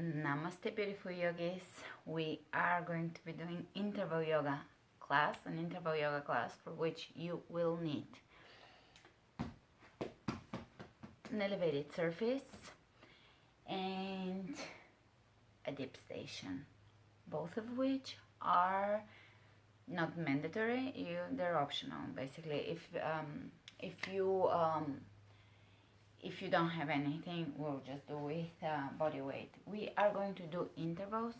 Namaste, beautiful yogis. We are going to be doing interval yoga class, an interval yoga class for which you will need an elevated surface and a dip station, both of which are not mandatory. They're optional, basically. If you don't have anything, we'll just do with body weight. We are going to do intervals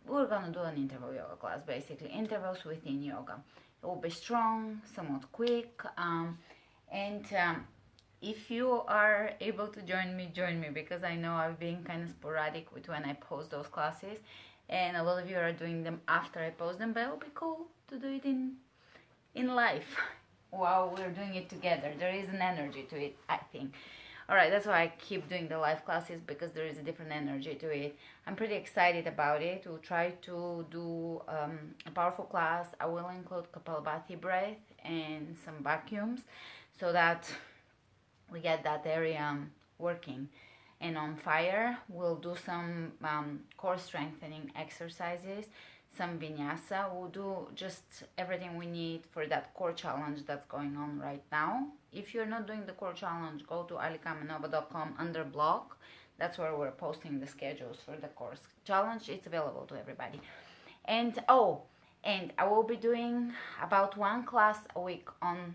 we're gonna do an interval yoga class, basically intervals within yoga. It will be strong, somewhat quick, and if you are able to join me, because I know I've been kind of sporadic with when I post those classes, and a lot of you are doing them after I post them, but it will be cool to do it in life. While we're doing it together, there is an energy to it, I think. Alright, that's why I keep doing the live classes, because there is a different energy to it. I'm pretty excited about it. We'll try to do a powerful class. I will include kapalabhati breath and some vacuums so that we get that area working and on fire. We'll do some core strengthening exercises, some vinyasa. We'll do just everything we need for that core challenge that's going on right now. If you're not doing the core challenge, go to alikamanova.com under blog. That's where we're posting the schedules for the course challenge. It's available to everybody. And I will be doing about one class a week on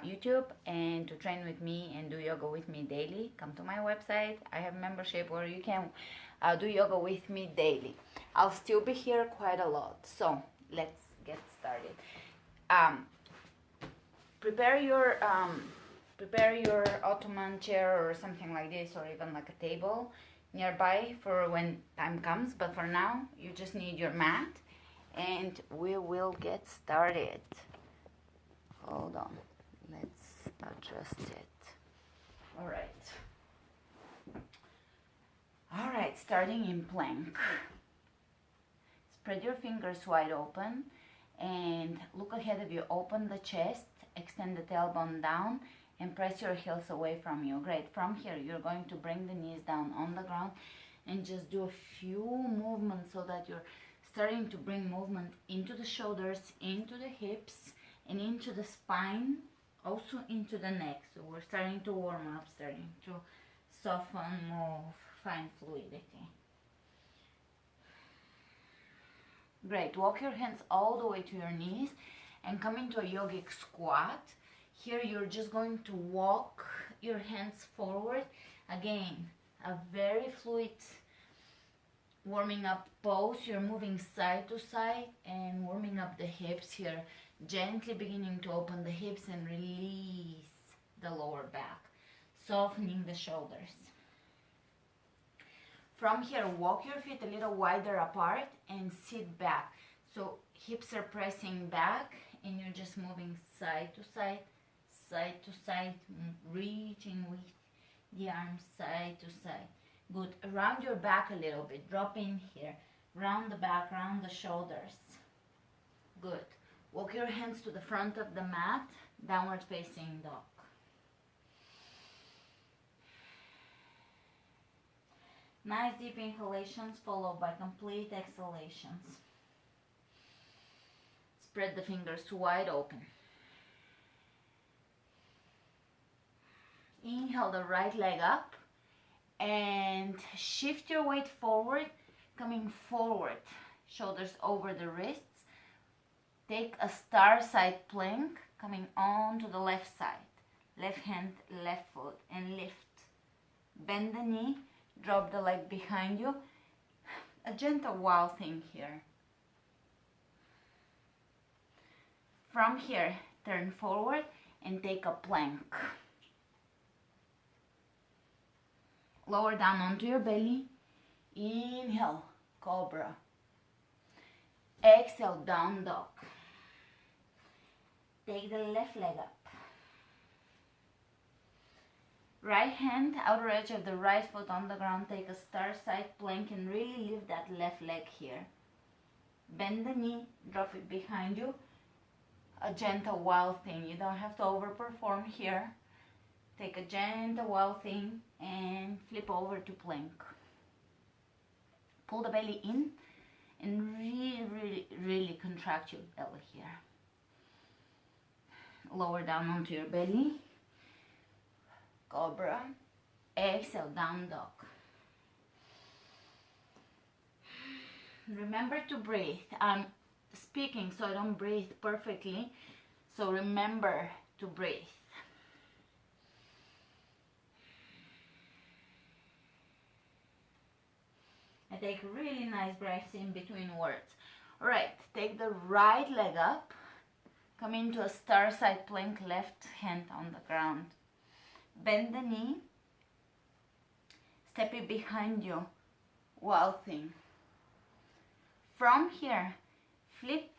YouTube, and to train with me and do yoga with me daily, come to my website. I have membership where you can do yoga with me daily. I'll still be here quite a lot, so let's get started. Prepare your ottoman chair or something like this, or even like a table nearby for when time comes. But for now, you just need your mat, and we will get started. Hold on, let's adjust it. All right, starting in plank. Spread your fingers wide open and look ahead of you. Open the chest, extend the tailbone down, and press your heels away from you. Great. From here, you're going to bring the knees down on the ground and just do a few movements so that you're starting to bring movement into the shoulders, into the hips, and into the spine, also into the neck. So we're starting to warm up, starting to soften, move, find fluidity. Great. Walk your hands all the way to your knees and come into a yogic squat. Here you're just going to walk your hands forward. Again, a very fluid warming up pose. You're moving side to side and warming up the hips here. Gently beginning to open the hips and release the lower back, softening the shoulders. From here, walk your feet a little wider apart and sit back. So hips are pressing back and you're just moving side to side, reaching with the arms side to side. Good. Round your back a little bit. Drop in here. Round the back, round the shoulders. Good. Walk your hands to the front of the mat, downward facing dog. Nice deep inhalations followed by complete exhalations. Spread the fingers wide open. Inhale the right leg up and shift your weight forward, coming forward, shoulders over the wrists. Take a star side plank, coming on to the left side. Left hand, left foot, and lift. Bend the knee, drop the leg behind you. A gentle wow thing here. From here, turn forward and take a plank. Lower down onto your belly. Inhale, cobra. Exhale, down dog. Take the left leg up. Right hand, outer edge of the right foot on the ground. Take a star side plank and really lift that left leg here. Bend the knee, drop it behind you. A gentle wild thing. You don't have to overperform here. Take a gentle wild thing and flip over to plank. Pull the belly in and really contract your belly here. Lower down onto your belly. Cobra. Exhale, down dog. Remember to breathe. I'm speaking so I don't breathe perfectly. So remember to breathe. I take really nice breaths in between words. Alright, take the right leg up. Come into a star side plank, left hand on the ground. Bend the knee. Step it behind you. Waltzing. From here, flip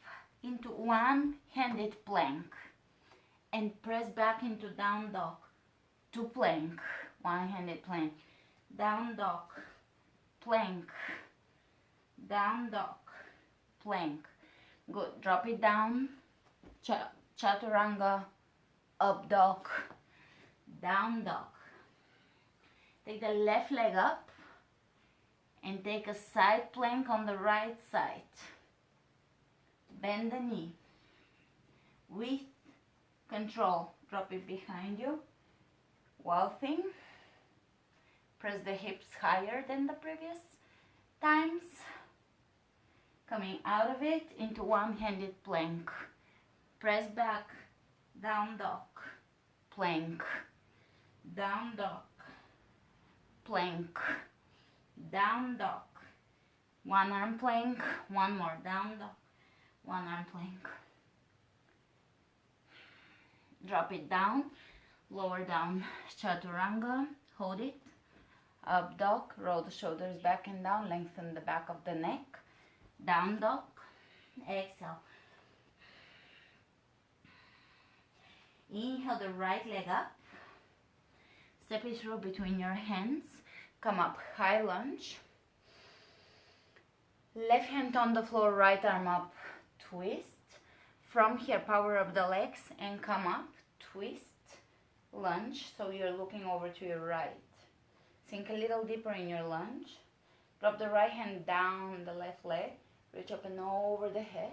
into one-handed plank and press back into down dog to plank. One-handed plank. Down dog. Plank, down dog, plank. Good. Drop it down. Chaturanga, up dog, down dog. Take the left leg up and take a side plank on the right side. Bend the knee. With control, drop it behind you. Waltzing. Press the hips higher than the previous times. Coming out of it into one-handed plank. Press back, down dog, plank, down dog, plank, down dog. One arm plank, one more, down dog, one arm plank. Drop it down, lower down, chaturanga, hold it. Up dog, roll the shoulders back and down, lengthen the back of the neck. Down dog, exhale. Inhale the right leg up. Step it through between your hands. Come up, high lunge. Left hand on the floor, right arm up, twist. From here, power up the legs and come up, twist, lunge. So you're looking over to your right. Sink a little deeper in your lunge. Drop the right hand down the left leg. Reach up and over the head.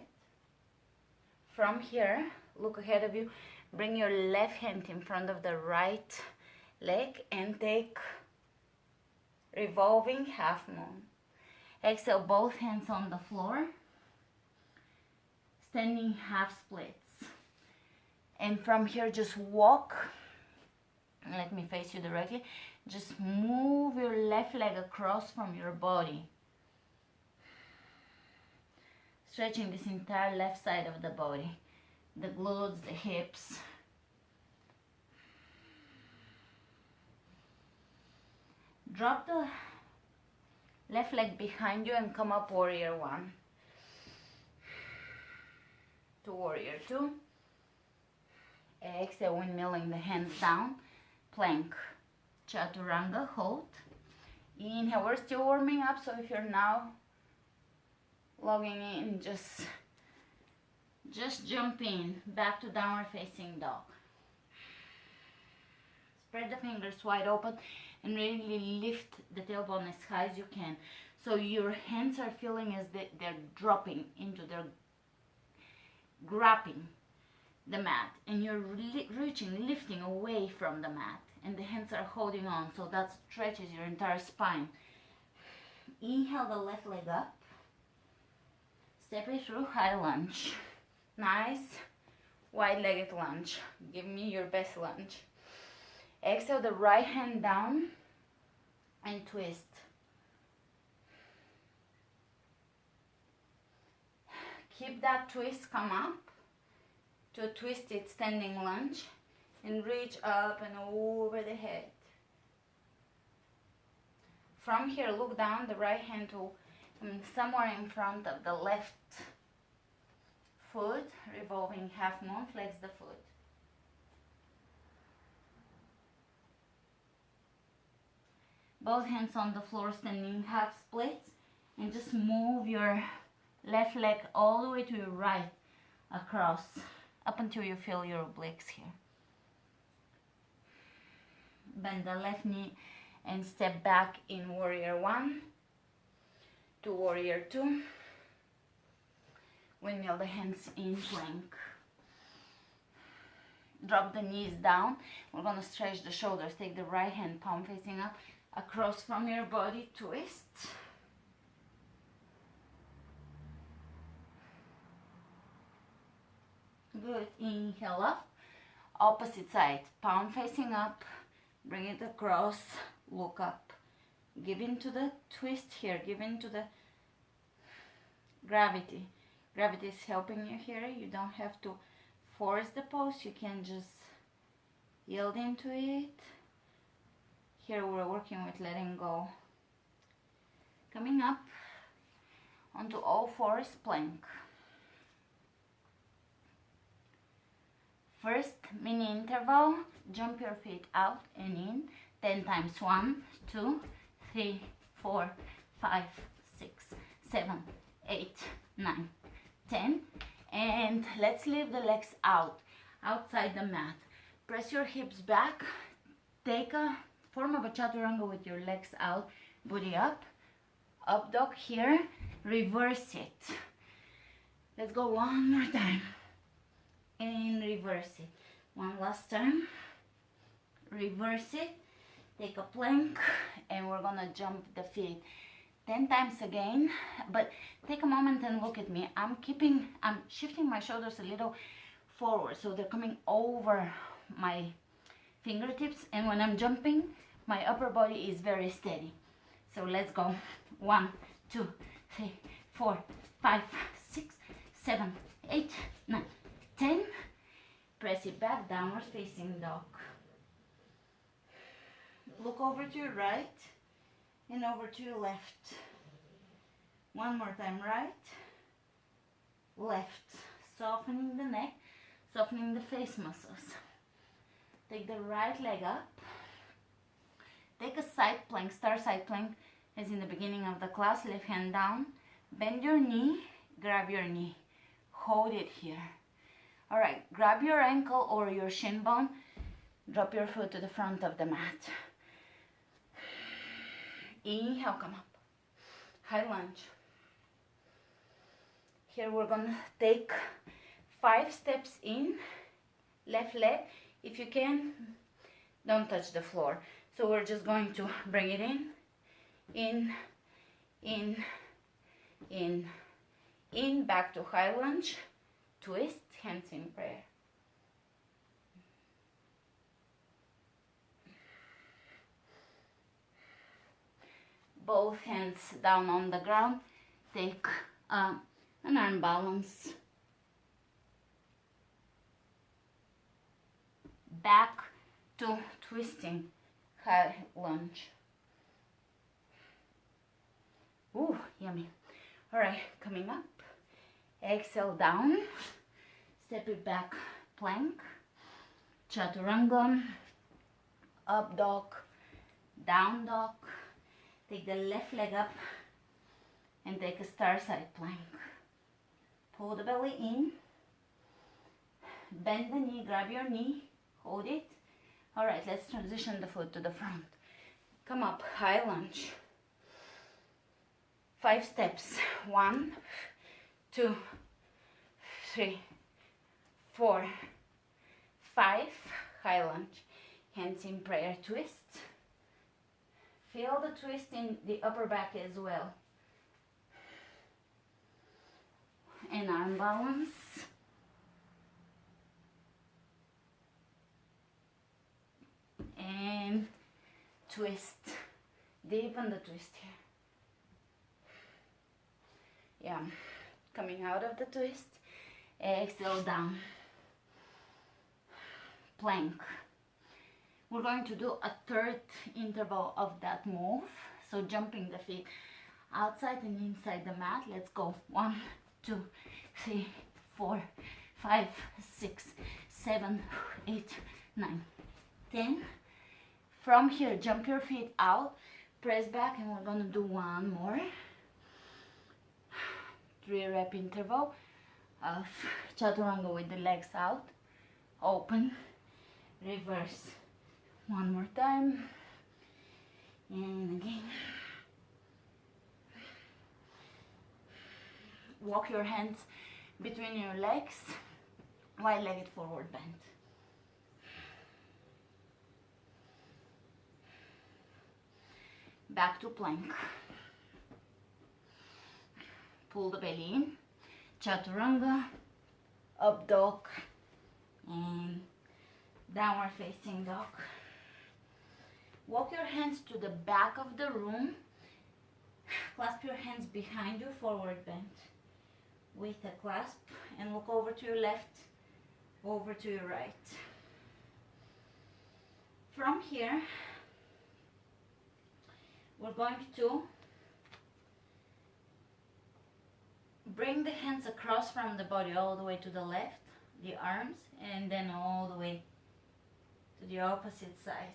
From here, look ahead of you. Bring your left hand in front of the right leg and take revolving half moon. Exhale, both hands on the floor. Standing half splits. And from here, just walk. Let me face you directly. Just move your left leg across from your body. Stretching this entire left side of the body. The glutes, the hips. Drop the left leg behind you and come up, warrior one. To warrior two. Exhale, windmilling the hands down. Plank. Chaturanga, hold. Inhale, we're still warming up, so if you're now logging in, just jump in, back to downward facing dog. Spread the fingers wide open and really lift the tailbone as high as you can. So your hands are feeling as they're dropping into, they're grabbing the mat, and you're reaching, lifting away from the mat. And the hands are holding on, so that stretches your entire spine. Inhale the left leg up. Step it through, high lunge. Nice wide-legged lunge. Give me your best lunge. Exhale the right hand down and twist. Keep that twist, come up to a twisted standing lunge. And reach up and over the head. From here, look down, the right hand to somewhere in front of the left foot, revolving half moon, flex the foot. Both hands on the floor, standing half splits, and just move your left leg all the way to your right, across, up until you feel your obliques here. Bend the left knee and step back in warrior one. to warrior two. Windmill the hands in plank. Drop the knees down. We're gonna stretch the shoulders. Take the right hand, palm facing up, across from your body, twist. Good, inhale up. Opposite side, palm facing up, bring it across, look up. Give into the twist here, give into the gravity. Gravity is helping you here. You don't have to force the pose, you can just yield into it. Here we're working with letting go. Coming up onto all fours, plank. First mini interval, jump your feet out and in 10 times. 1, 2, 3, 4, 5, 6, 7, 8, 9, 10. And let's leave the legs out, outside the mat. Press your hips back. Take a form of a chaturanga with your legs out, booty up. Up dog here. Reverse it. Let's go one more time. And reverse it. One last time. Reverse it. Take a plank. And we're gonna jump the feet 10 times again, but take a moment and look at me. I'm shifting my shoulders a little forward, so they're coming over my fingertips, and when I'm jumping, my upper body is very steady. So let's go. 1, 2, 3, 4, 5, 6, 7, 8, 9, 10. Press it back, downward facing dog. Look over to your right and over to your left. One more time, right, left. Softening the neck, softening the face muscles. Take the right leg up. Take a side plank, star side plank, as in the beginning of the class. Left hand down, bend your knee, grab your knee, hold it here. All right, grab your ankle or your shin bone, drop your foot to the front of the mat. Inhale, come up, high lunge. Here we're gonna take 5 steps in, left leg. If you can, don't touch the floor. So we're just going to bring it in, in, back to high lunge, twist, hands in prayer. Both hands down on the ground. Take an arm balance. Back to twisting, high lunge. Ooh, yummy. All right, coming up. Exhale down. Step it back, plank. Chaturanga. Up dog. Down dog. Take the left leg up and take a star side plank. Pull the belly in. Bend the knee, grab your knee, hold it. All right, let's transition the foot to the front. Come up, high lunge. 5 steps. 1, 2, 3, 4, 5. High lunge. Hands in prayer, twist. Feel the twist in the upper back as well. And arm balance. And twist. Deepen the twist here. Yeah. Coming out of the twist. Exhale down. Plank. We're going to do a third interval of that move. So jumping the feet outside and inside the mat. Let's go. 1, 2, 3, 4, 5, 6, 7, 8, 9, 10. From here, jump your feet out, press back, and we're gonna do one more. 3-rep interval of chaturanga with the legs out, open, reverse. One more time, and again. Walk your hands between your legs, wide-legged forward bend. Back to plank. Pull the belly in, chaturanga, up dog, and downward facing dog. Walk your hands to the back of the room. Clasp your hands behind you, forward bend with a clasp, and look over to your left, over to your right. From here, we're going to bring the hands across from the body all the way to the left, the arms, and then all the way to the opposite side.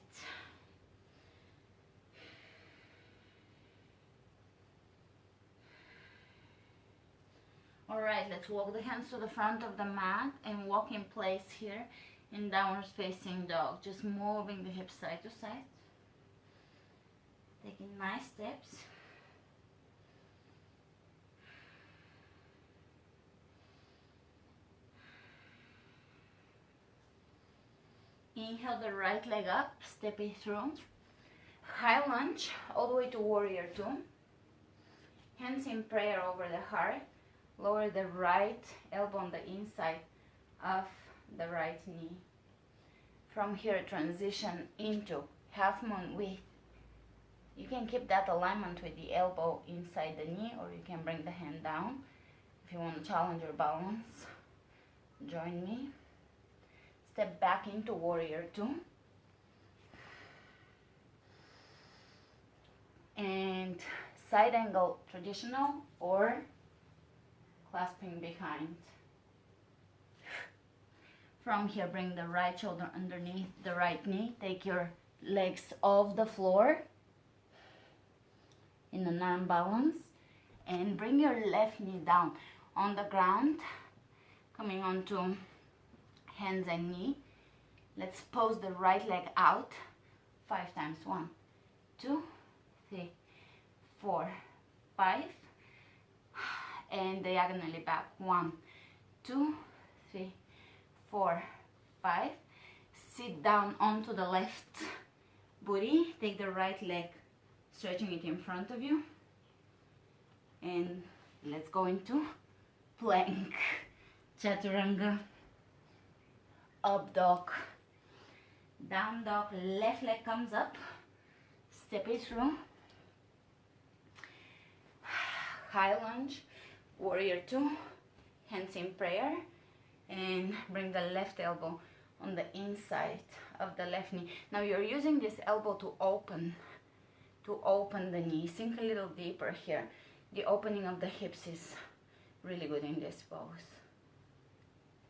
Alright, let's walk the hands to the front of the mat and walk in place here in downward facing dog. Just moving the hips side to side. Taking nice steps. Inhale the right leg up, step it through. High lunge all the way to warrior two. Hands in prayer over the heart. Lower the right elbow on the inside of the right knee. From here, transition into half moon with. You can keep that alignment with the elbow inside the knee, or you can bring the hand down. If you want to challenge your balance, join me. Step back into warrior two. And side angle traditional or clasping behind. From here, bring the right shoulder underneath the right knee. Take your legs off the floor in an arm balance. And bring your left knee down on the ground. Coming onto hands and knee. Let's pose the right leg out 5 times. 1, 2, 3, 4, 5. And diagonally back. 1, 2, 3, 4, 5. Sit down onto the left booty. Take the right leg, stretching it in front of you. And let's go into plank. Chaturanga. Up dog. Down dog. Left leg comes up. Step it through. High lunge. Warrior two, hands in prayer, and bring the left elbow on the inside of the left knee. Now you're using this elbow to open the knee. Sink a little deeper here. The opening of the hips is really good in this pose.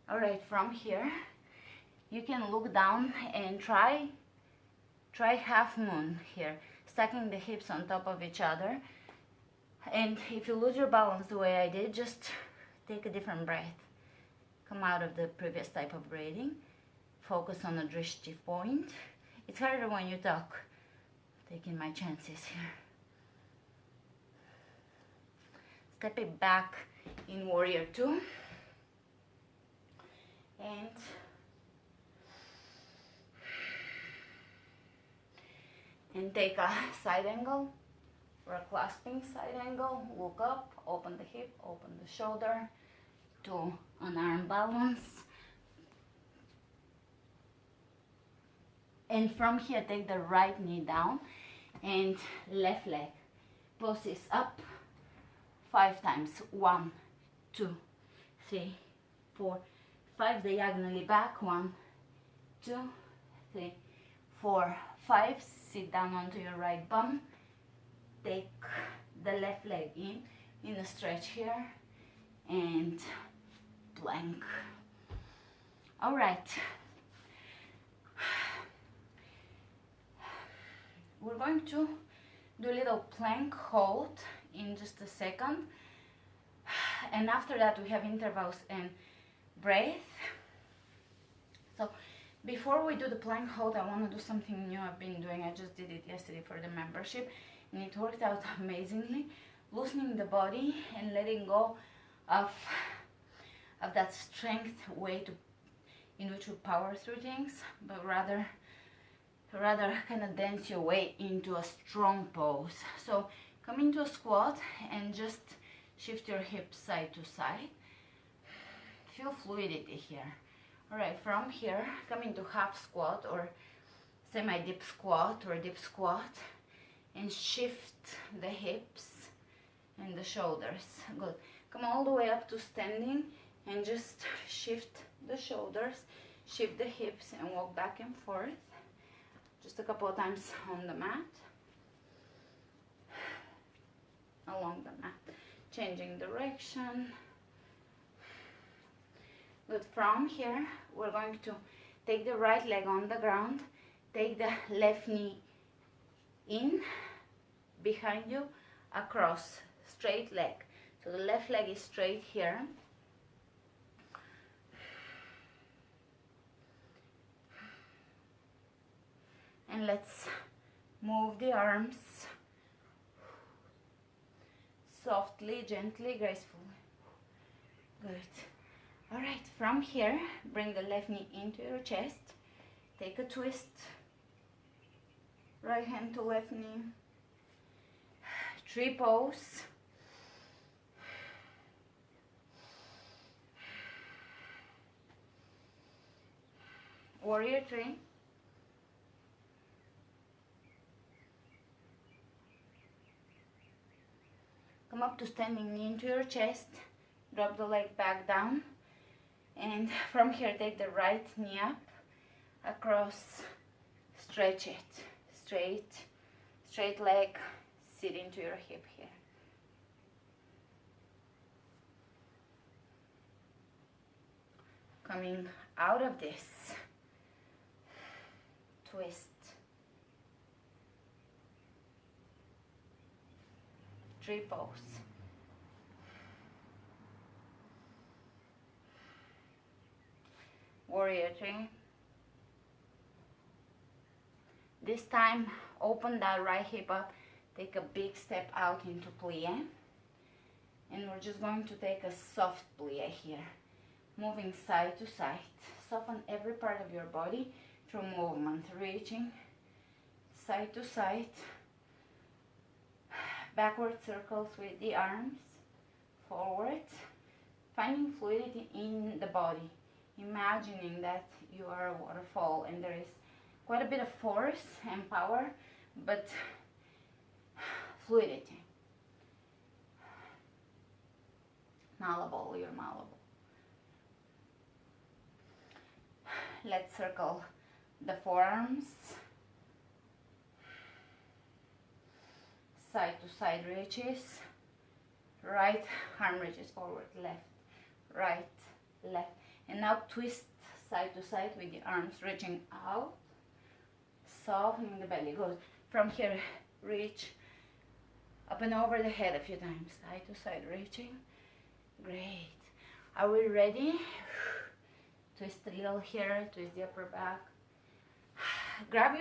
Alright, from here, you can look down and try half moon here, stacking the hips on top of each other. And if you lose your balance the way I did, just take a different breath. Come out of the previous type of breathing. Focus on the drishti point. It's harder when you talk. Taking my chances here. Step it back in warrior two. And take a side angle. For a clasping side angle, look up, open the hip, open the shoulder to an arm balance. And from here, take the right knee down and left leg. Pulses up 5 times. 1, 2, 3, 4, 5. Diagonally back. 1, 2, 3, 4, 5. Sit down onto your right bum. Take the left leg in a stretch here, and plank. All right. We're going to do a little plank hold in just a second. And after that, we have intervals and breath. So before we do the plank hold, I want to do something new I've been doing. I just did it yesterday for the membership. And it worked out amazingly. Loosening the body and letting go of that strength way to in which you power through things, but rather kind of dance your way into a strong pose. So come into a squat and just shift your hips side to side. Feel fluidity here. All right, from here, come into half squat or semi-dip squat or dip squat and shift the hips and the shoulders. Good. Come all the way up to standing and just shift the shoulders, shift the hips and walk back and forth. Just a couple of times on the mat, along the mat, changing direction. Good. From here, we're going to take the right leg on the ground, take the left knee in, behind you, across, straight leg. So the left leg is straight here. And let's move the arms softly, gently, gracefully. Good. All right, from here, bring the left knee into your chest. Take a twist. Right hand to left knee. Tree pose. Warrior three. Come up to standing knee into your chest. Drop the leg back down. And from here, take the right knee up, across, stretch it. Straight leg, sit into your hip here. Coming out of this, twist. Tree pose. Warrior three. This time, open that right hip up, take a big step out into plie. And we're just going to take a soft plie here. Moving side to side. Soften every part of your body through movement, reaching side to side. Backward circles with the arms, forward, finding fluidity in the body, imagining that you are a waterfall and there is quite a bit of force and power, but fluidity. Malleable, you're malleable. Let's circle the forearms. Side to side reaches, right arm reaches forward, left, right, left, and now twist side to side with the arms reaching out, softening the belly. Good. From here, reach up and over the head a few times, side to side reaching. Great. Are we ready? Twist a little here, twist the upper back. Grab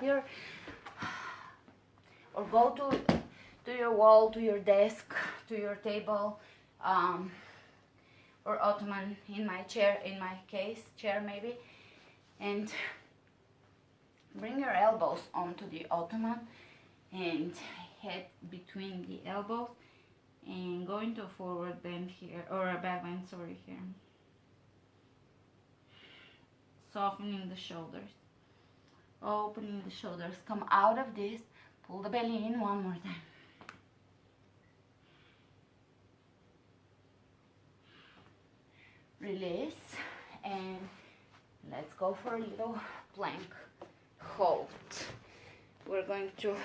your or go to your wall, to your desk, to your table, or ottoman, in my case, chair maybe, and bring your elbows onto the ottoman and head between the elbows and go into a forward bend here, or a back bend, sorry, here. Softening the shoulders, opening the shoulders, come out of this. Pull the belly in one more time. Release, and let's go for a little plank hold. We're going to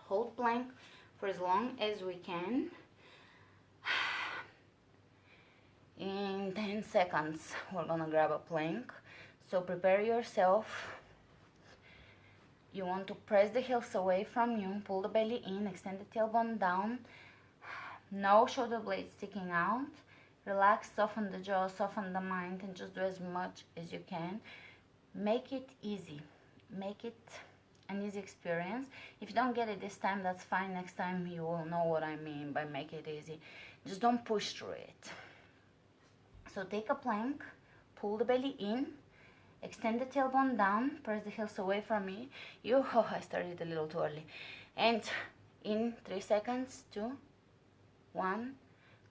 hold plank for as long as we can. In 10 seconds, we're gonna grab a plank. So prepare yourself. You want to press the heels away from you, pull the belly in, extend the tailbone down, no shoulder blades sticking out. Relax, soften the jaw, soften the mind, and just do as much as you can. Make it easy, make it an easy experience. If you don't get it this time, that's fine. Next time you will know what I mean by make it easy. Just don't push through it. So take a plank, pull the belly in, extend the tailbone down, press the heels away from me. I started a little too early. And in 3 seconds, 2, 1,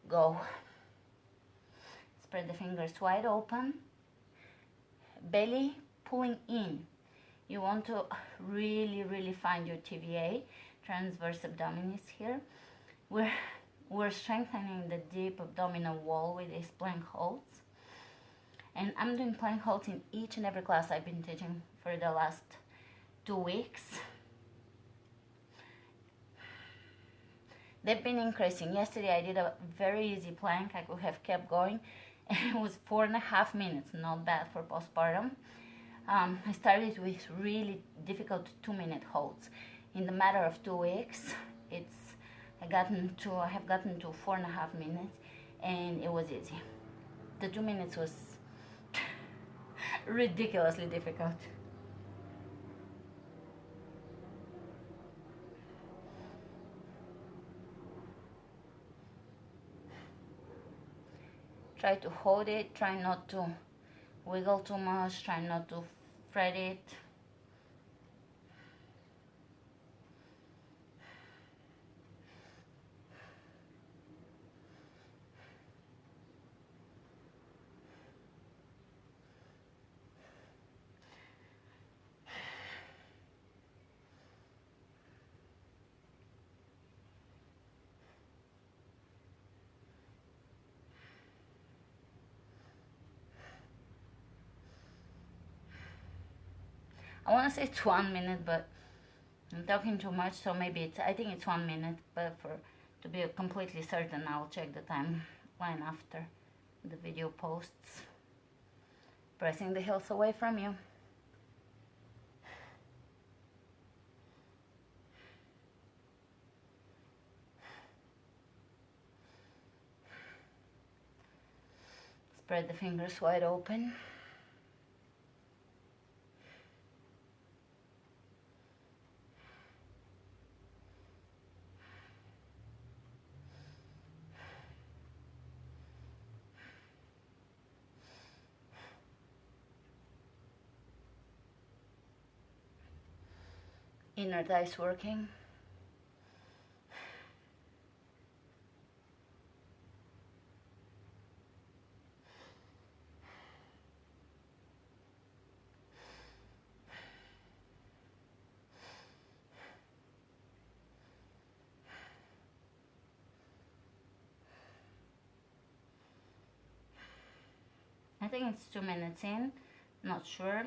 go. Spread the fingers wide open, belly pulling in. You want to really find your TVA, transverse abdominis here. We're strengthening the deep abdominal wall with these plank holds. And I'm doing plank holds in each and every class I've been teaching for the last 2 weeks. They've been increasing. Yesterday I did a very easy plank. I could have kept going. And it was 4.5 minutes, not bad for postpartum. I started with really difficult 2-minute holds. In the matter of 2 weeks, I have gotten to 4.5 minutes, and it was easy. The 2 minutes was ridiculously difficult. Try to hold it, try not to wiggle too much, try not to fret it. I want to say it's 1 minute, but I'm talking too much, so maybe I think it's 1 minute, but to be completely certain, I'll check the timeline after the video posts. Pressing the heels away from you. Spread the fingers wide open. Inner thighs working. I think it's 2 minutes in, not sure.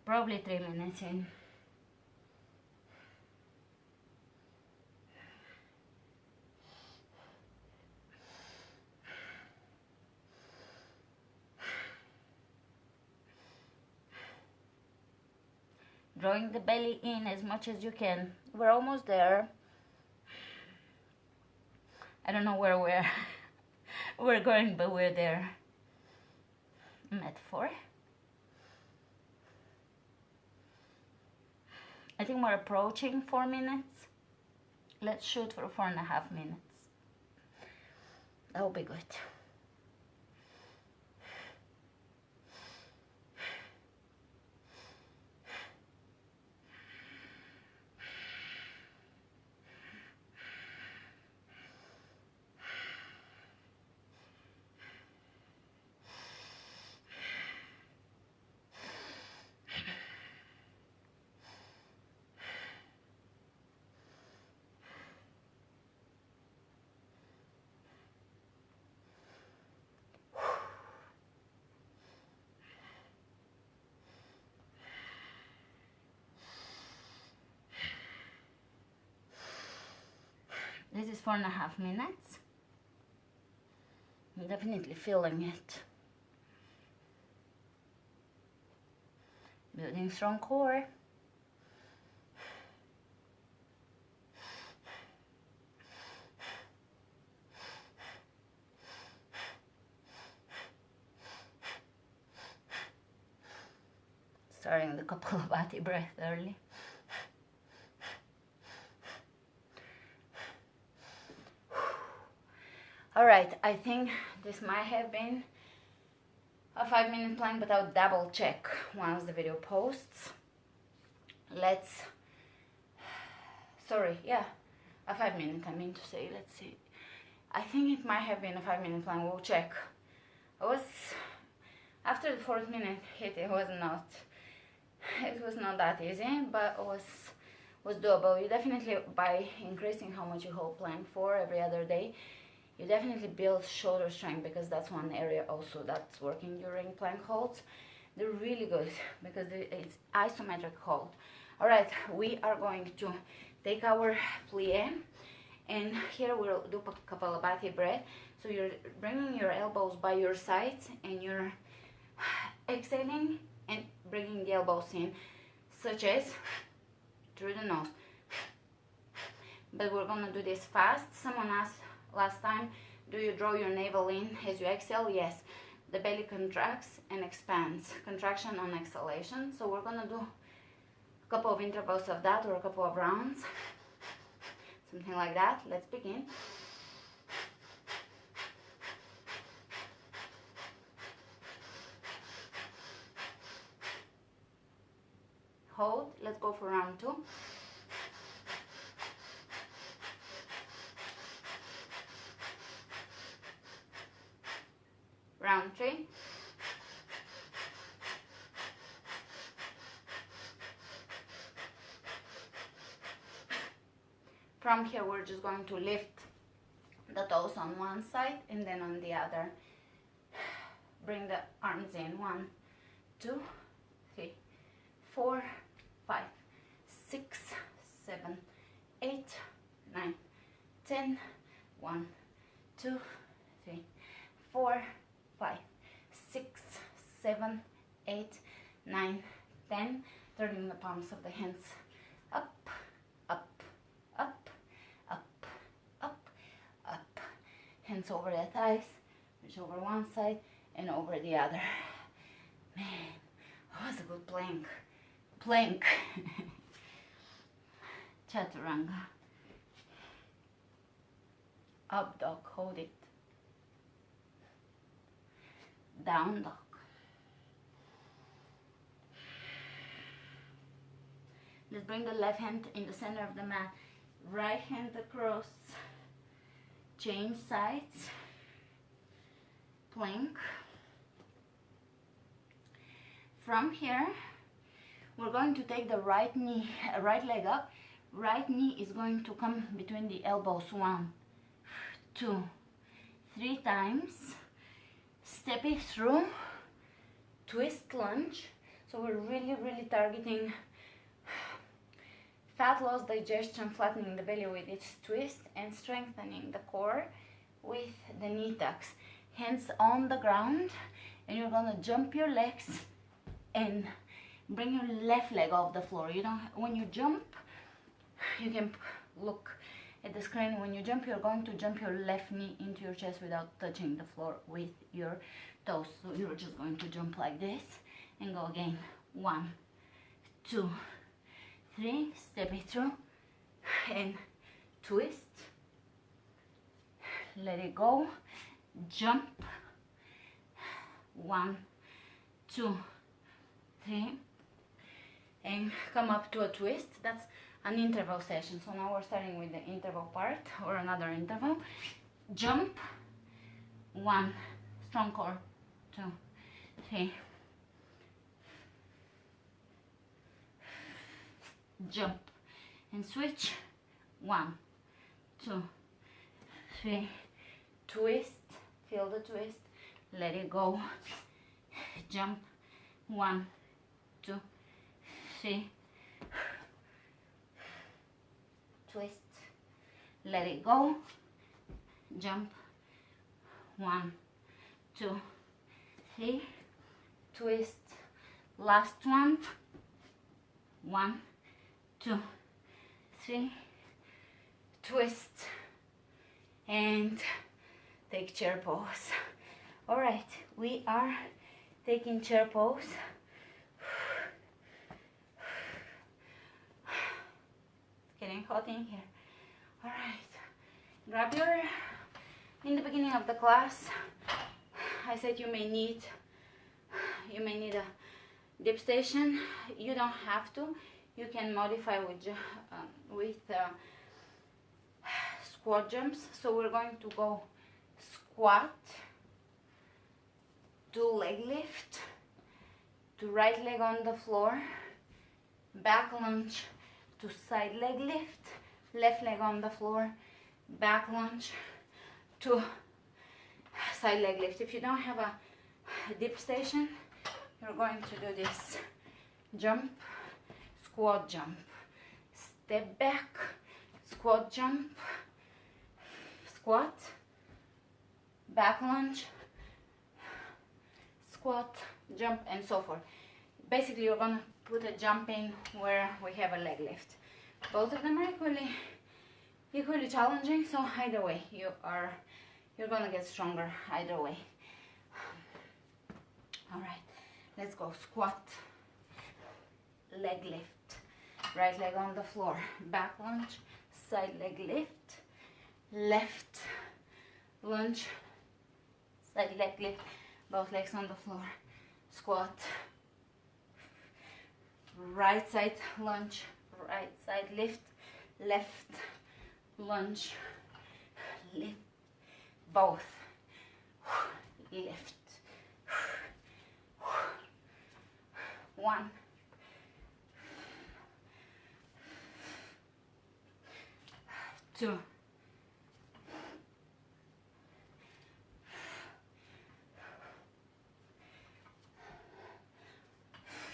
Probably 3 minutes in. Drawing the belly in as much as you can. We're almost there. I don't know where we're going, but we're there. I'm at 4. I think we're approaching 4 minutes. Let's shoot for 4.5 minutes. That will be good. This is 4.5 minutes. I'm definitely feeling it. Building strong core. Starting the kapalabhati breath early. Alright, I think this might have been a 5-minute plank, but I'll double check once the video posts. Sorry, yeah, a 5-minute, I mean to say, let's see. I think it might have been a 5-minute plank, we'll check. After the 4th minute hit, it was not that easy, but it was doable. You definitely, by increasing how much you hold plank for every other day, you definitely build shoulder strength, because that's one area also that's working during plank holds. They're really good because it's isometric hold. Alright, we are going to take our plie, and here we'll do kapalabhati breath. So you're bringing your elbows by your sides and you're exhaling and bringing the elbows in, such as through the nose. But we're gonna do this fast. Someone asked last time, do you draw your navel in as you exhale? Yes. The belly contracts and expands. Contraction on exhalation. So we're gonna do a couple of intervals of that, or a couple of rounds. Something like that. Let's begin. Hold. Let's go for round 2. Round 3. From here, we're just going to lift the toes on one side and then on the other. Bring the arms in. 1, 2, 3, 4, 5, 6, 7, 8, 9, 10. 1, 2, 3, 4, 5, 6, 7, 8, 9, 10. Turning the palms of the hands up, up, up, up, up, up. Hands over the thighs, reach over one side and over the other. Man, that was a good plank. Plank. Chaturanga. Up dog, hold it. Down dog. Let's bring the left hand in the center of the mat. Right hand across. Change sides. Plank. From here, we're going to take the right leg up. Right knee is going to come between the elbows. 1, 2, 3 times. Step it through. Twist lunge. So we're really targeting fat loss, digestion, flattening the belly with its twist, and strengthening the core with the knee tucks. Hands on the ground, and you're gonna jump your legs and bring your left leg off the floor. You don't. When you jump, you can look at the screen. When you jump, you're going to jump your left knee into your chest without touching the floor with your toes. So you're just going to jump like this and go again. 1, 2, 3. Step it through and twist. Let it go. Jump. 1, 2, 3. And come up to a twist. That's an interval session. So now we're starting with the interval part, or another interval. Jump. 1. Strong core. 2, 3. Jump and switch. 1, 2, 3. Twist. Feel the twist. Let it go. Jump. 1, 2, 3. Twist. let it go, jump, 1, 2, 3, twist, last one, 1, 2, 3, twist, and take chair pose. All right, we are taking chair pose. It's getting hot in here. All right, grab your, in the beginning of the class, I said you may need a dip station. You don't have to. You can modify with squat jumps. So we're going to go squat, do leg lift, to right leg on the floor, back lunge, to side leg lift, left leg on the floor, back lunge, to side leg lift. If you don't have a dip station, you're going to do this: jump, squat jump, step back, squat jump, squat, back lunge, squat, jump, and so forth. Basically, you're gonna put a jump in where we have a leg lift. Both of them are equally challenging, so either way you're gonna get stronger either way. All right, let's go. Squat, leg lift, right leg on the floor, back lunge, side leg lift, left lunge, side leg lift, both legs on the floor, squat, right side lunge, right side lift, left lunge, lift, both, lift, 1, 2,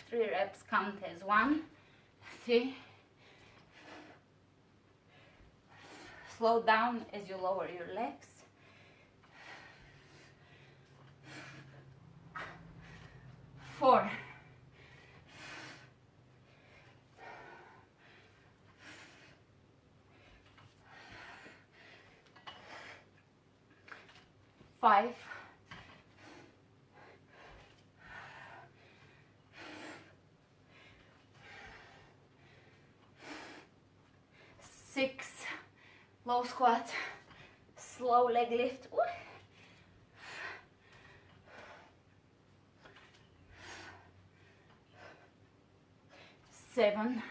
3 reps, count as 1, 3. Slow down as you lower your legs. 4. 5. 6. Low squat, slow leg lift. Ooh. 7.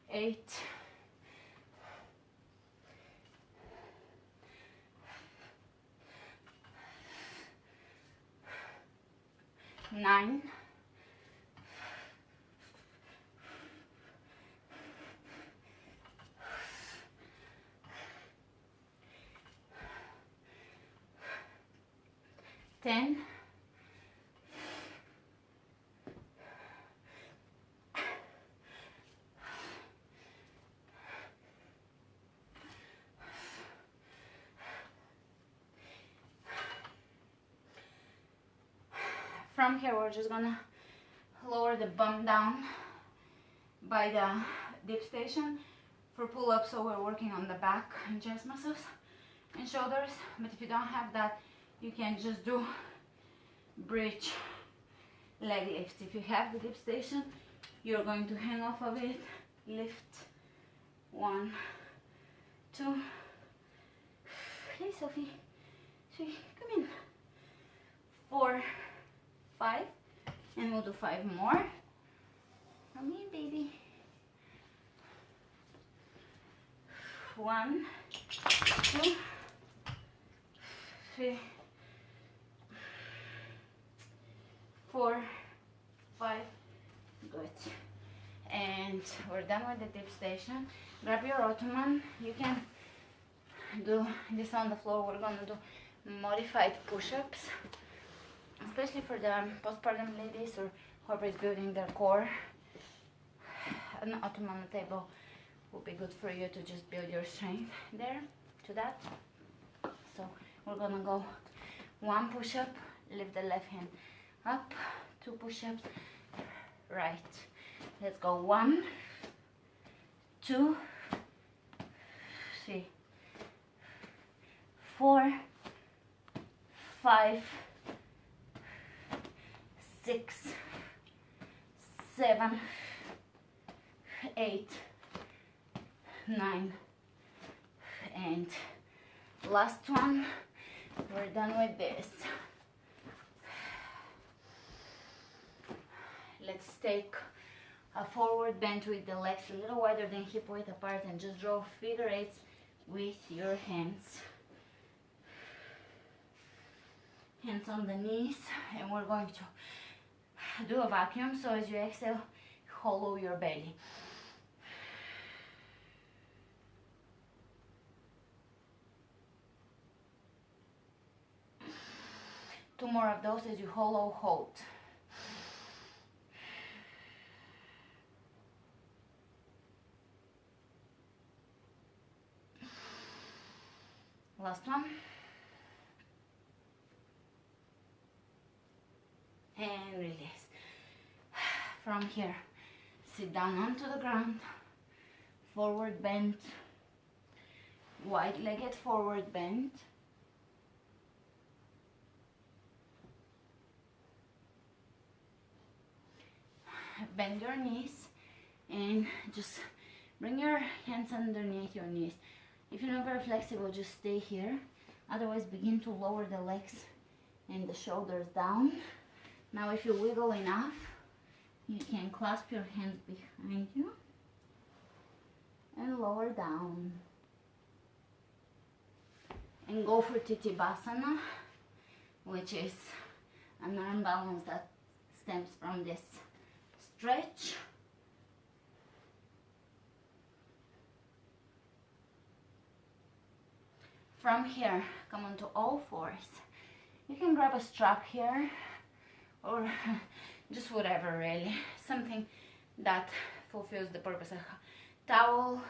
8. 9. 10. 'From here, we're just gonna lower the bum down by the dip station for pull-ups. So we're working on the back and chest muscles and shoulders. But if you don't have that, you can just do bridge leg lifts. If you have the dip station, you're going to hang off of it, lift, 1, 2. Hey, Sophie, come in. 4, 5, and we'll do 5 more. Come in, baby. 1, 2, 3, 4, 5. Good. And we're done with the dip station. Grab your Ottoman. You can do this on the floor. We're gonna do modified push-ups. especially for the postpartum ladies or whoever is building their core. An Ottoman table would be good for you to just build your strength there to that. So we're gonna go 1 push-up, lift the left hand up, 2 push-ups, right. Let's go 1, 2, 3, 4, 5, 6, 7, 8, 9, and last one. We're done with this. Let's take a forward bend with the legs a little wider than hip width apart and just draw figure eights with your hands. Hands on the knees, and we're going to do a vacuum, so as you exhale, hollow your belly. Two more of those as you hollow, hold. Last one. And release. From here, sit down onto the ground, forward bend, wide-legged forward bend. Bend your knees and just bring your hands underneath your knees. If you're not very flexible, just stay here. Otherwise, begin to lower the legs and the shoulders down. Now, if you wiggle enough, you can clasp your hands behind you and lower down. And go for Titibhasana, which is an arm balance that stems from this stretch. From here, come onto all fours. You can grab a strap here or just whatever, really. Something that fulfills the purpose. A towel,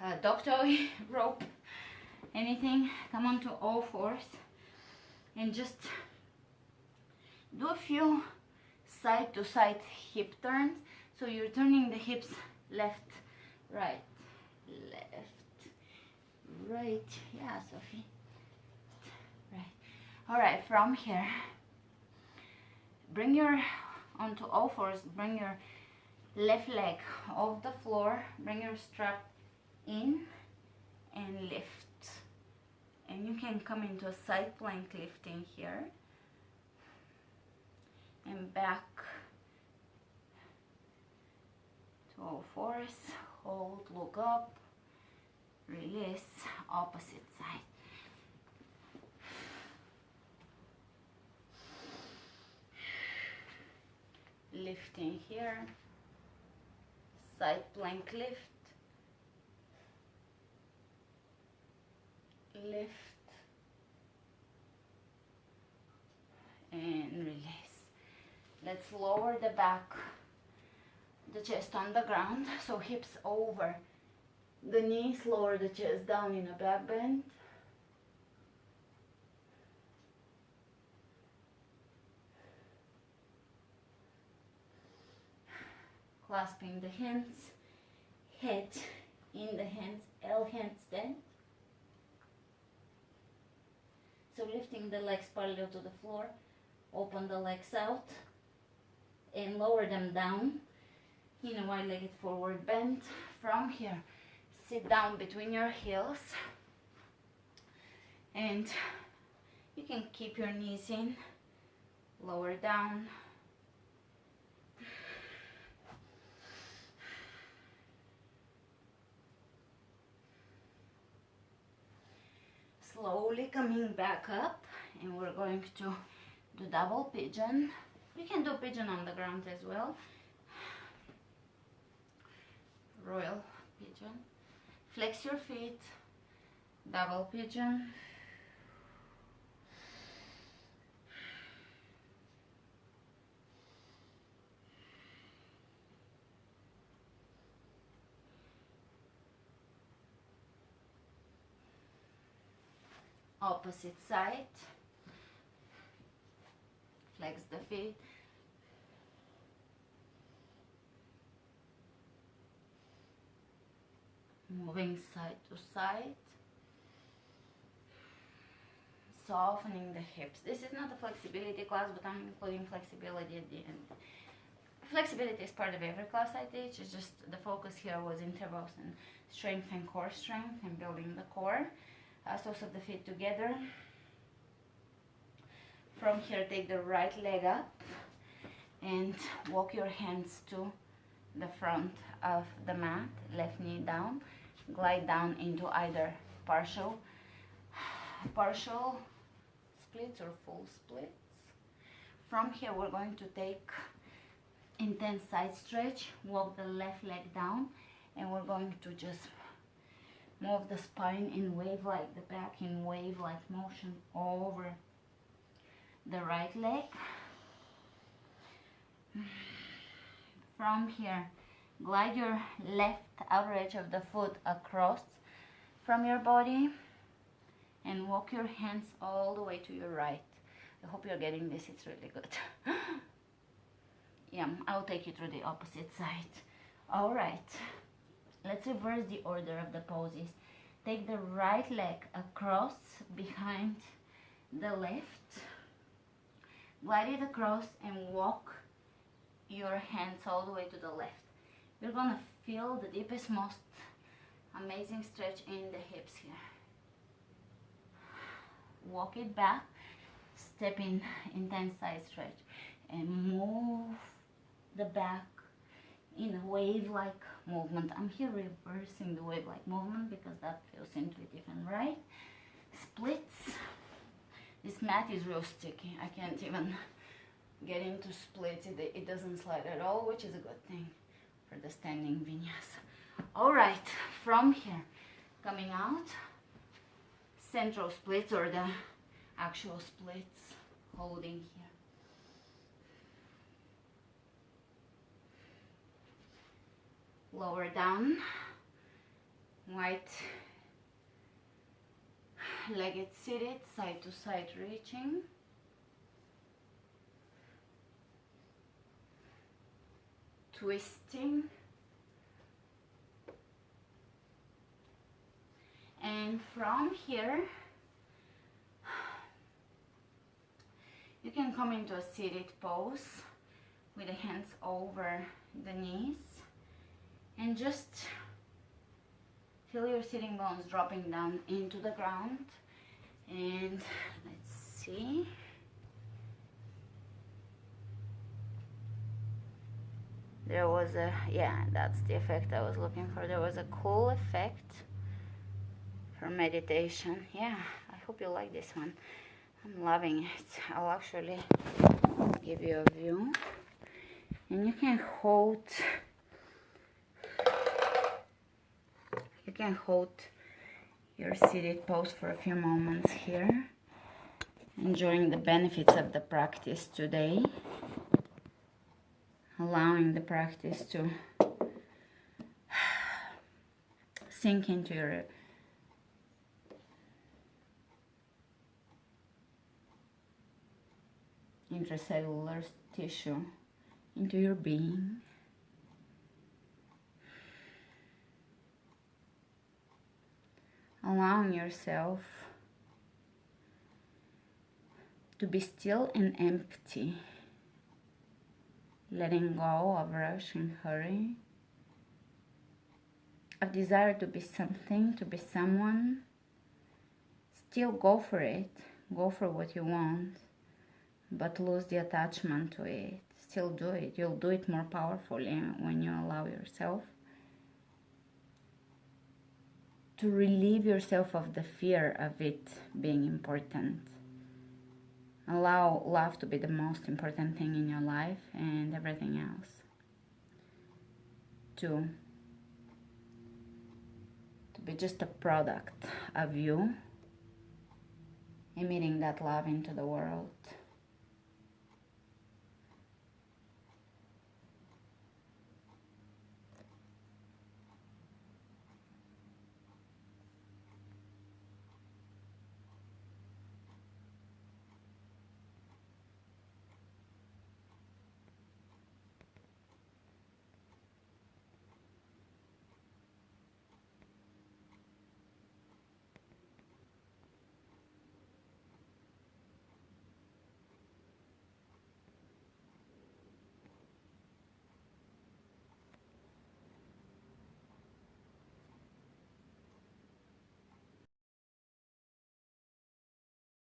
a dog toy, rope, anything. Come onto all fours and just do a few side to side hip turns. So you're turning the hips left, right, left, right. Yeah, Sophie. Right. All right, from here, bring your, onto all fours, bring your left leg off the floor, bring your strap in and lift. And you can come into a side plank lifting here. And back to all fours, hold, look up, release, opposite side. Lifting here, side plank lift, lift, and release. Let's lower the back, the chest on the ground, so hips over the knees, lower the chest down in a back bend. Clasping the hands, head in the hands, L handstand. So lifting the legs parallel to the floor, open the legs out and lower them down in a wide-legged forward bend. From here, sit down between your heels and you can keep your knees in, lower down. Slowly coming back up, and we're going to do double pigeon. You can do pigeon on the ground as well. Royal pigeon. Flex your feet, double pigeon. Opposite side. Flex the feet. Moving side to side. Softening the hips. This is not a flexibility class, but I'm including flexibility at the end. Flexibility is part of every class I teach. It's just the focus here was intervals and strength and core strength and building the core. Soles of the feet together. From here, take the right leg up and walk your hands to the front of the mat. Left knee down. Glide down into either partial splits or full splits. From here, we're going to take intense side stretch. Walk the left leg down, and we're going to just move the spine in wave like the back, in wave like motion over the right leg. From here, glide your left outer edge of the foot across from your body and walk your hands all the way to your right. I hope you're getting this, it's really good. Yeah, I'll take you through the opposite side. All right, let's reverse the order of the poses. Take the right leg across behind the left. Glide it across and walk your hands all the way to the left. You're gonna feel the deepest, most amazing stretch in the hips here. Walk it back, step in intense side stretch, and move the back in a wave-like movement. I'm here reversing the wave-like movement because that feels intuitive and right. Splits. This mat is real sticky. I can't even get into splits. It doesn't slide at all, which is a good thing for the standing vinyasa. All right, from here, coming out, central splits or the actual splits, holding here. Lower down, white legged seated, side to side reaching. Twisting. And from here, you can come into a seated pose with the hands over the knees and just feel your sitting bones dropping down into the ground. And let's see. There was a, yeah, that's the effect I was looking for. There was a cool effect for meditation. Yeah, I hope you like this one. I'm loving it. I'll actually give you a view. And you can hold your seated pose for a few moments here, enjoying the benefits of the practice today, allowing the practice to sink into your intracellular tissue, into your being. Allowing yourself to be still and empty, letting go of rush and hurry, of desire to be something, to be someone. Still go for it, go for what you want, but lose the attachment to it. Still do it. You'll do it more powerfully when you allow yourself to relieve yourself of the fear of it being important. Allow love to be the most important thing in your life and everything else to be just a product of you emitting that love into the world.